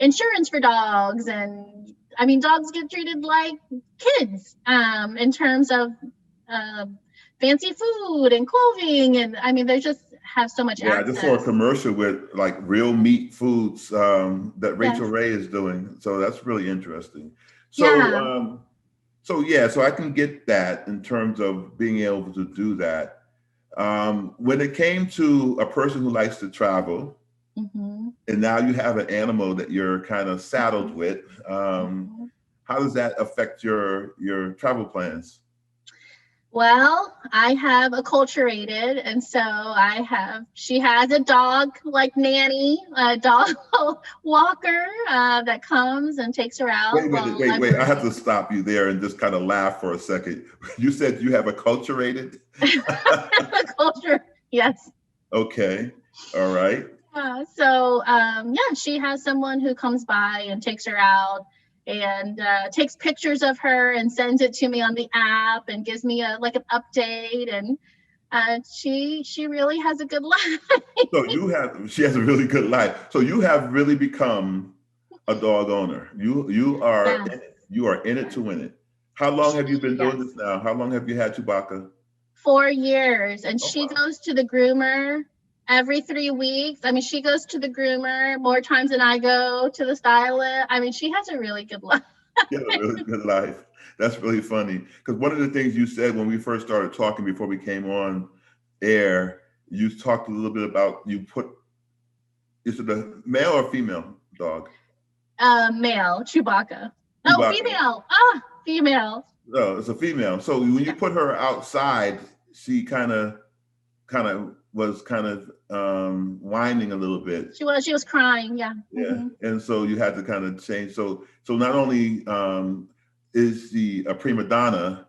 [SPEAKER 2] insurance for dogs. And I mean, dogs get treated like kids in terms of uh, fancy food and clothing. And I mean, they just have so much
[SPEAKER 1] Yeah, I just saw a
[SPEAKER 2] access.
[SPEAKER 1] commercial with like real meat foods that Rachel
[SPEAKER 2] Yes.
[SPEAKER 1] Ray is doing. So that's really interesting. So,
[SPEAKER 2] Yeah.
[SPEAKER 1] so yeah, so I can get that in terms of being able to do that. When it came to a person who likes to travel,
[SPEAKER 2] Hmm.
[SPEAKER 1] and now you have an animal that you're kind of saddled
[SPEAKER 2] Hmm.
[SPEAKER 1] with,
[SPEAKER 2] Hmm.
[SPEAKER 1] how does that affect your travel plans?
[SPEAKER 2] Well, I have acculturated, and so she has a dog like nanny, a dog walker that comes and takes her
[SPEAKER 1] Wait
[SPEAKER 2] out
[SPEAKER 1] a minute,
[SPEAKER 2] while
[SPEAKER 1] wait,
[SPEAKER 2] I'm
[SPEAKER 1] wait. I have
[SPEAKER 2] working.
[SPEAKER 1] to stop you there and just kind of laugh for a second. You said you have acculturated?
[SPEAKER 2] Culture, yes.
[SPEAKER 1] Okay. All right.
[SPEAKER 2] So yeah, she has someone who comes by and takes her out and takes pictures of her and sends it to me on the app and gives me a like an update, and she really has a good life.
[SPEAKER 1] So she has a really good life. So you have really become a dog owner. You are in
[SPEAKER 2] Yes,
[SPEAKER 1] it. You are in it to
[SPEAKER 2] yes,
[SPEAKER 1] win it. How long have you been doing
[SPEAKER 2] yes.
[SPEAKER 1] this now? How long have you had Chewbacca?
[SPEAKER 2] 4 years, and
[SPEAKER 1] Oh
[SPEAKER 2] she
[SPEAKER 1] wow.
[SPEAKER 2] goes to the groomer every 3 weeks. I mean, she goes to the groomer more times than I go to the stylist. I mean, she has a really good life.
[SPEAKER 1] You have a really good life. That's really funny. Because one of the things you said when we first started talking before we came on air, you talked a little bit about you put, is it a male or female dog?
[SPEAKER 2] Male, Chewbacca. Oh,
[SPEAKER 1] Chewbacca.
[SPEAKER 2] female. Ah, female.
[SPEAKER 1] No, it's a female. So when you
[SPEAKER 2] Yeah.
[SPEAKER 1] put her outside, she was kind of whining a little bit.
[SPEAKER 2] She was crying. Yeah.
[SPEAKER 1] Yeah.
[SPEAKER 2] Hmm.
[SPEAKER 1] And so you had to kind of change. So not only is she a prima donna,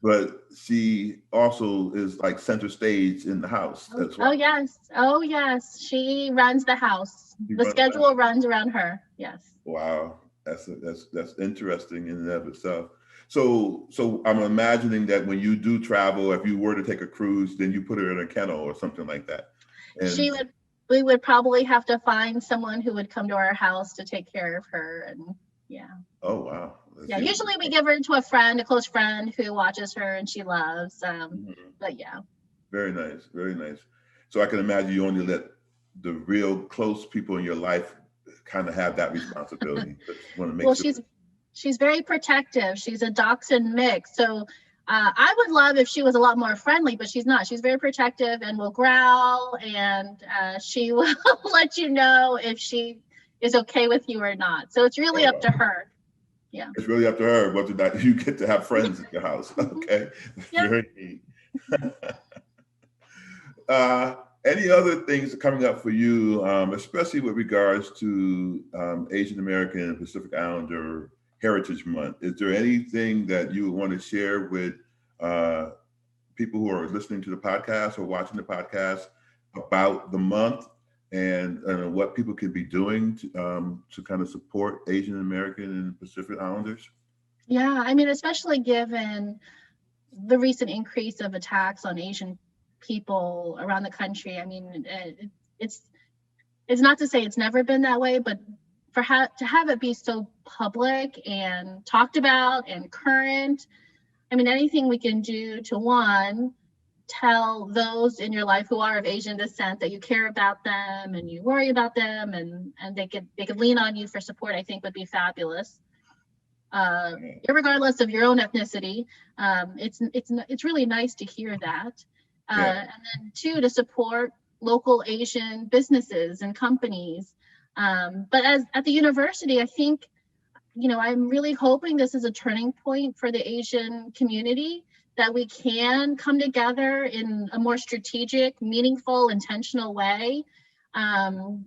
[SPEAKER 1] but she also is like center stage in the house
[SPEAKER 2] Oh,
[SPEAKER 1] as
[SPEAKER 2] oh
[SPEAKER 1] well.
[SPEAKER 2] yes. Oh yes. She runs the house.
[SPEAKER 1] She
[SPEAKER 2] The
[SPEAKER 1] runs that.
[SPEAKER 2] schedule runs around her. Yes.
[SPEAKER 1] Wow, that's interesting in and of itself. So I'm imagining that when you do travel, if you were to take a cruise, then you put her in a kennel or something like that. And
[SPEAKER 2] She would. We would probably have to find someone who would come to our house to take care of her, and yeah.
[SPEAKER 1] oh wow,
[SPEAKER 2] Yeah, usually we give her to a friend, a close friend who watches her and she loves.
[SPEAKER 1] Mhm.
[SPEAKER 2] But yeah.
[SPEAKER 1] Very nice, very nice. So I can imagine you only let the real close people in your life kind of have that responsibility. But you want to make
[SPEAKER 2] Well,
[SPEAKER 1] sure.
[SPEAKER 2] she's very protective. She's a dachshund mix, so I would love if she was a lot more friendly, but she's not. She's very protective and will growl, and she will let you know if she is okay with you or not. So it's really
[SPEAKER 1] Oh
[SPEAKER 2] up
[SPEAKER 1] wow.
[SPEAKER 2] to her. Yeah.
[SPEAKER 1] It's really up to her whether or not you get to have friends at your house.
[SPEAKER 2] Mhm.
[SPEAKER 1] Okay,
[SPEAKER 2] Yep.
[SPEAKER 1] very neat. uh, any other things coming up for you, especially with regards to Asian American and Pacific Islander Heritage Month? Is there anything that you want to share with uh, people who are listening to the podcast or watching the podcast about the month and what people could be doing to kind of support Asian American and Pacific Islanders?
[SPEAKER 2] Yeah, I mean, especially given the recent increase of attacks on Asian people around the country. I mean, it's it's not to say it's never been that way, but to have it be so public and talked about and current. I mean, anything we can do to one, tell those in your life who are of Asian descent that you care about them and you worry about them, and they could lean on you for support, I think would be fabulous. irregardless of your own ethnicity. It's really nice to hear that.
[SPEAKER 1] Yeah.
[SPEAKER 2] And then two, to support local Asian businesses and companies. But as at the university, I think, I'm really hoping this is a turning point for the Asian community, that we can come together in a more strategic, meaningful, intentional way. And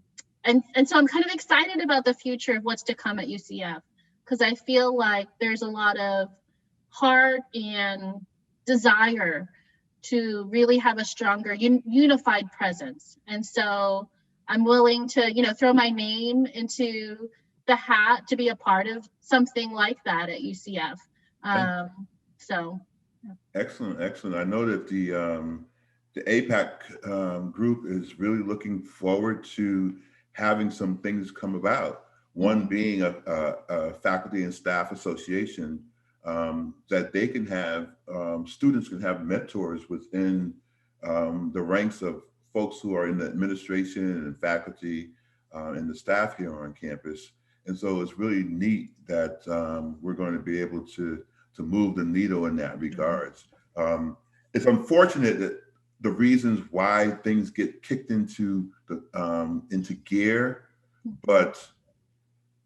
[SPEAKER 2] so I'm kind of excited about the future of what's to come at UCF, because I feel like there's a lot of heart and desire to really have a stronger unified presence. And so I'm willing to, throw my name into the hat to be a part of something like that at UCF. So.
[SPEAKER 1] Excellent, excellent. I know that the APAC group is really looking forward to having some things come about. One being a faculty and staff association, that they can have, students can have mentors within the ranks of folks who are in the administration and faculty and the staff here on campus. And so it's really neat that we're going to be able to move the needle in that regards. It's unfortunate that the reasons why things get kicked into gear, but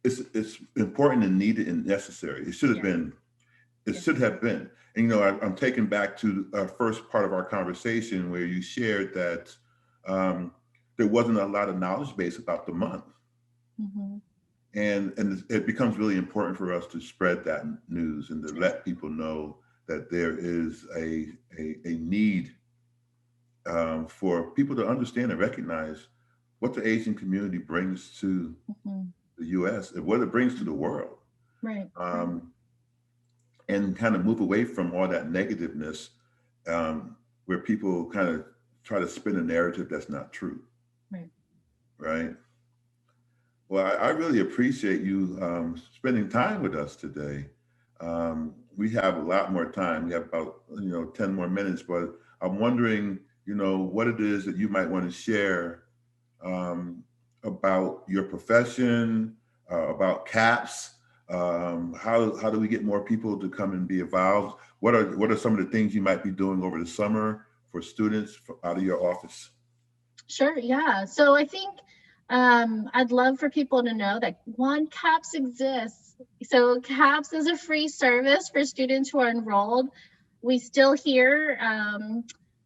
[SPEAKER 1] it's important and needed and necessary. It should have been. It should have been. And I'm taken back to our first part of our conversation where you shared that there wasn't a lot of knowledge base about the month.
[SPEAKER 2] Mm-hmm.
[SPEAKER 1] And it becomes really important for us to spread that news and to let people know that there is a need for people to understand and recognize what the Asian community brings to the U.S. and what it brings to the world.
[SPEAKER 2] Right.
[SPEAKER 1] And kind of move away from all that negativeness where people kind of try to spin a narrative that's not true. Right. Well, I really appreciate you spending time with us today. We have a lot more time. We have about 10 more minutes, but I'm wondering, what it is that you might want to share about your profession, about CAPS. How do we get more people to come and be involved? What are some of the things you might be doing over the summer for students out of your office?
[SPEAKER 2] Sure. Yeah. So I think I'd love for people to know that CAPS exists. So CAPS is a free service for students who are enrolled. We still hear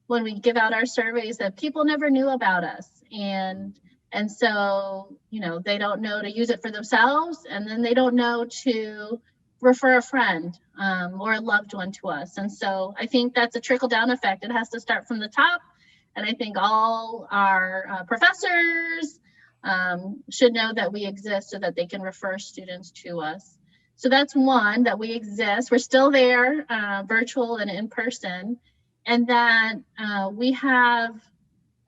[SPEAKER 2] when we give out our surveys that people never knew about us. And so, they don't know to use it for themselves, and then they don't know to refer a friend or a loved one to us. And so I think that's a trickle-down effect. It has to start from the top. And I think all our professors should know that we exist so that they can refer students to us. So that's one, that we exist. We're still there, virtual and in person. And that we have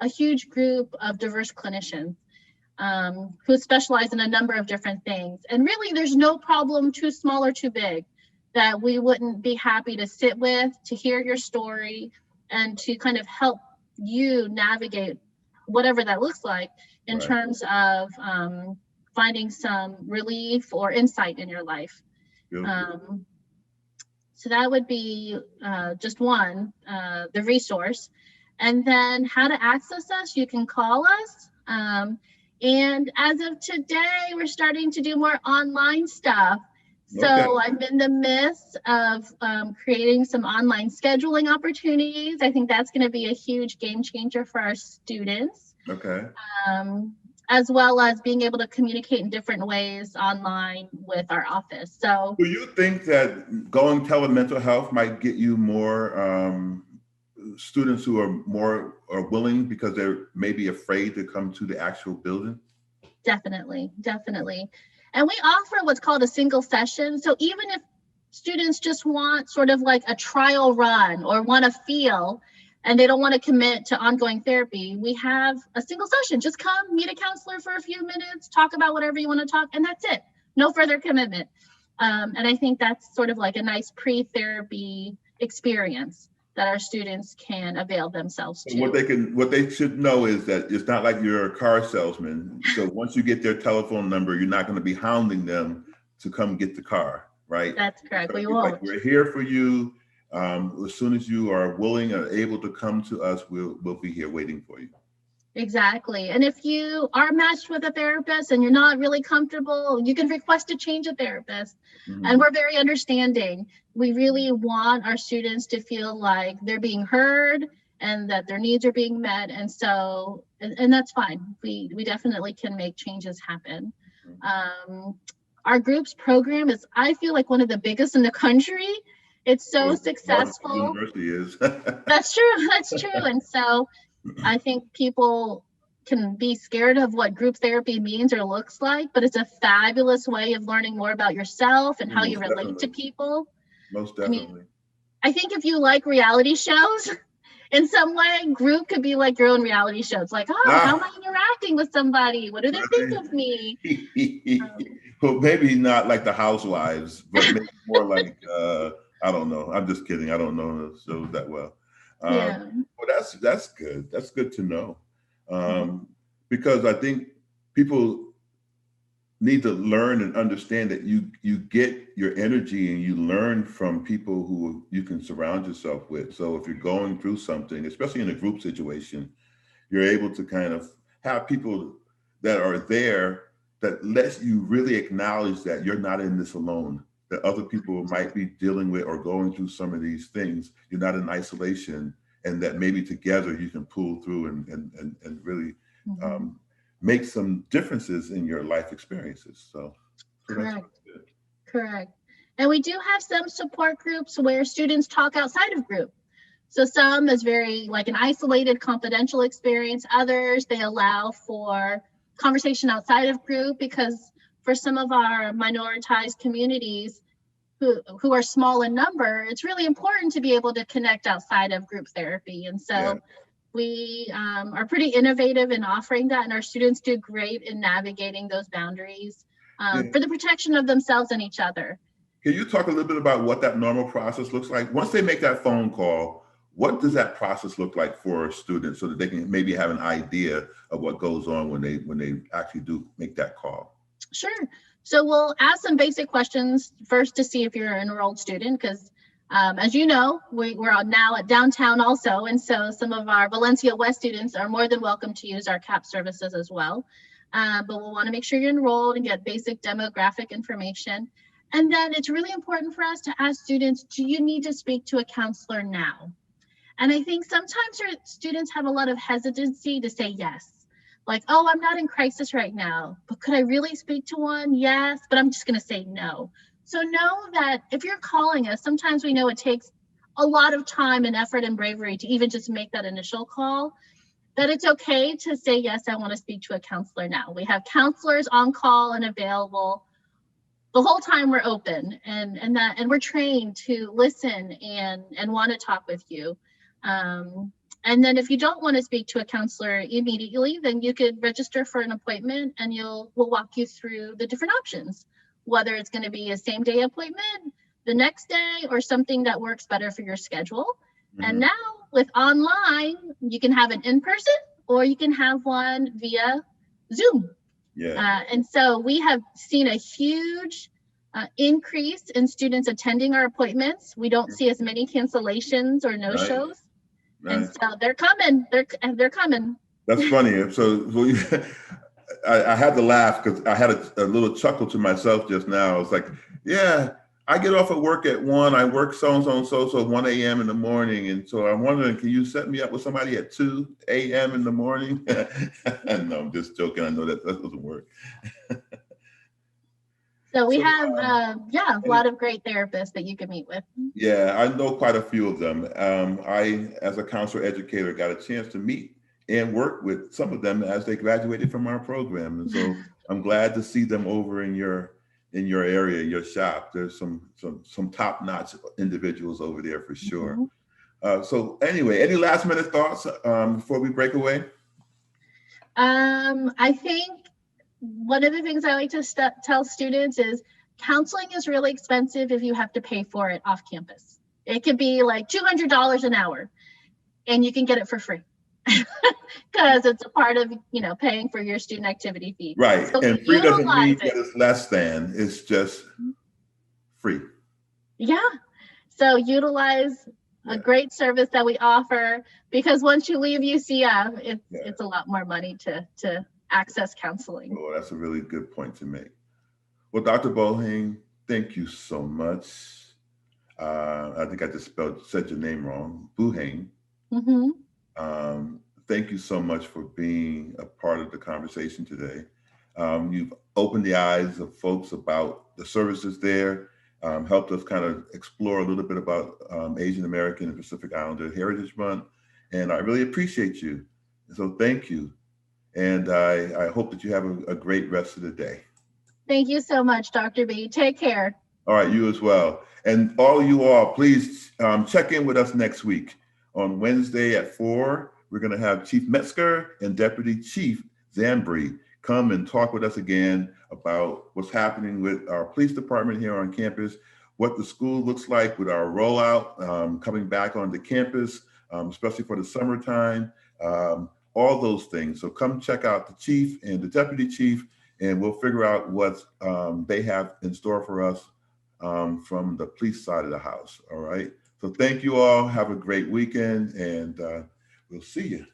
[SPEAKER 2] a huge group of diverse clinicians who specialize in a number of different things. And really, there's no problem too small or too big that we wouldn't be happy to sit with, to hear your story, and to kind of help you navigate whatever that looks like in terms of finding some relief or insight in your life. So that would be just one, the resource. And then how to access us, you can call us. And as of today, we're starting to do more online stuff. So I'm in the midst of creating some online scheduling opportunities. I think that's going to be a huge game changer for our students. As well as being able to communicate in different ways online with our office. So
[SPEAKER 1] do you think that going telemental health might get you more students who are willing because they're maybe afraid to come to the actual building?
[SPEAKER 2] Definitely. And we offer what's called a single session. So even if students just want sort of like a trial run or want to feel, and they don't want to commit to ongoing therapy, we have a single session. Just come, meet a counselor for a few minutes, talk about whatever you want to talk, and that's it. No further commitment. And I think that's sort of like a nice pre-therapy experience that our students can avail themselves to.
[SPEAKER 1] What they should know is that it's not like you're a car salesman. So once you get their telephone number, you're not going to be hounding them to come get the car. right?
[SPEAKER 2] That's correct. We
[SPEAKER 1] Like,
[SPEAKER 2] won't.
[SPEAKER 1] we're here for you. As soon as you are willing and able to come to us, we'll be here waiting for you.
[SPEAKER 2] Exactly. And if you are matched with a therapist and you're not really comfortable, you can request to change a therapist.
[SPEAKER 1] Mm-hmm.
[SPEAKER 2] And we're very understanding. We really want our students to feel like they're being heard and that their needs are being met. And so, and that's fine. We definitely can make changes happen. Our groups program is, I feel like, one of the biggest in the country. It's so successful.
[SPEAKER 1] University is.
[SPEAKER 2] That's true. That's true. And so I think people can be scared of what group therapy means or looks like, but it's a fabulous way of learning more about yourself and how you relate to people.
[SPEAKER 1] Most definitely.
[SPEAKER 2] I think if you like reality shows, in some way, group could be like your own reality show. It's like, oh, how am I interacting with somebody? What do they think of me?
[SPEAKER 1] Well, maybe not like the Housewives, but maybe more like, I don't know. I'm just kidding. I don't know the shows that well.
[SPEAKER 2] Yeah.
[SPEAKER 1] Well, that's good. That's good to know. Because I think people need to learn and understand that you get your energy and you learn from people who you can surround yourself with. So if you're going through something, especially in a group situation, you're able to kind of have people that are there that lets you really acknowledge that you're not in this alone, that other people might be dealing with or going through some of these things. You're not in isolation, and that maybe together you can pull through and really make some differences in your life experiences. So
[SPEAKER 2] correct. Correct. And we do have some support groups where students talk outside of group. So some is very like an isolated, confidential experience. Others, they allow for conversation outside of group, because for some of our minoritized communities who are small in number, it's really important to be able to connect outside of group therapy. And so we are pretty innovative in offering that, and our students do great in navigating those boundaries for the protection of themselves and each other.
[SPEAKER 1] Can you talk a little bit about what that normal process looks like? Once they make that phone call, what does that process look like for students so that they can maybe have an idea of what goes on when they actually do make that call?
[SPEAKER 2] Sure. So we'll ask some basic questions first to see if you're an enrolled student, because as you know, we're now at downtown also. And so some of our Valencia West students are more than welcome to use our CAP services as well. But we'll want to make sure you're enrolled and get basic demographic information. And then it's really important for us to ask students, do you need to speak to a counselor now? And I think sometimes our students have a lot of hesitancy to say yes. Like, oh, I'm not in crisis right now, but could I really speak to one? Yes, but I'm just going to say no. So know that if you're calling us, sometimes we know it takes a lot of time and effort and bravery to even just make that initial call, that it's okay to say, yes, I want to speak to a counselor now. We have counselors on call and available the whole time we're open, and we're trained to listen and want to talk with you. And then if you don't want to speak to a counselor immediately, then you could register for an appointment, and we'll walk you through the different options, whether it's going to be a same day appointment, the next day, or something that works better for your schedule. And now with online, you can have an in-person or you can have one via Zoom. And so we have seen a huge increase in students attending our appointments. We don't see as many cancellations or no-shows. And so they're coming. They're coming.
[SPEAKER 1] That's funny. So I had to laugh because I had a little chuckle to myself just now. It's like, yeah, I get off at work at 1. I work so 1 a.m. in the morning. And so I'm wondering, can you set me up with somebody at 2 a.m. in the morning? No, I'm just joking. I know that doesn't work.
[SPEAKER 2] So we have, a lot of great therapists that you can meet with.
[SPEAKER 1] Yeah, I know quite a few of them. I, as a counselor educator, got a chance to meet and work with some of them as they graduated from our program. And so I'm glad to see them over in your area, your shop. There's some top-notch individuals over there for sure. So anyway, any last minute thoughts before we break away?
[SPEAKER 2] I think one of the things I like to tell students is counseling is really expensive if you have to pay for it off campus. It could be like $200 an hour, and you can get it for free because it's a part of paying for your student activity fee.
[SPEAKER 1] Right,
[SPEAKER 2] so
[SPEAKER 1] and free doesn't mean that it's less than. It's just free.
[SPEAKER 2] Yeah. So utilize a great service that we offer, because once you leave UCF, it's a lot more money to access counseling.
[SPEAKER 1] Oh, that's a really good point to make. Well, Dr. Buhain, thank you so much. I think I just said your name wrong, Buhain. Thank you so much for being a part of the conversation today. You've opened the eyes of folks about the services there, helped us kind of explore a little bit about Asian American and Pacific Islander Heritage Month, and I really appreciate you. So thank you. And I hope that you have a great rest of the day.
[SPEAKER 2] Thank you so much, Dr. B. Take care.
[SPEAKER 1] All right, you as well. And all you all, please check in with us next week. On Wednesday at 4, we're going to have Chief Metzger and Deputy Chief Zambri come and talk with us again about what's happening with our police department here on campus, what the school looks like with our rollout coming back onto campus, especially for the summertime, all those things. So come check out the chief and the deputy chief, and we'll figure out what they have in store for us from the police side of the house. All right. So thank you all. Have a great weekend, and we'll see you.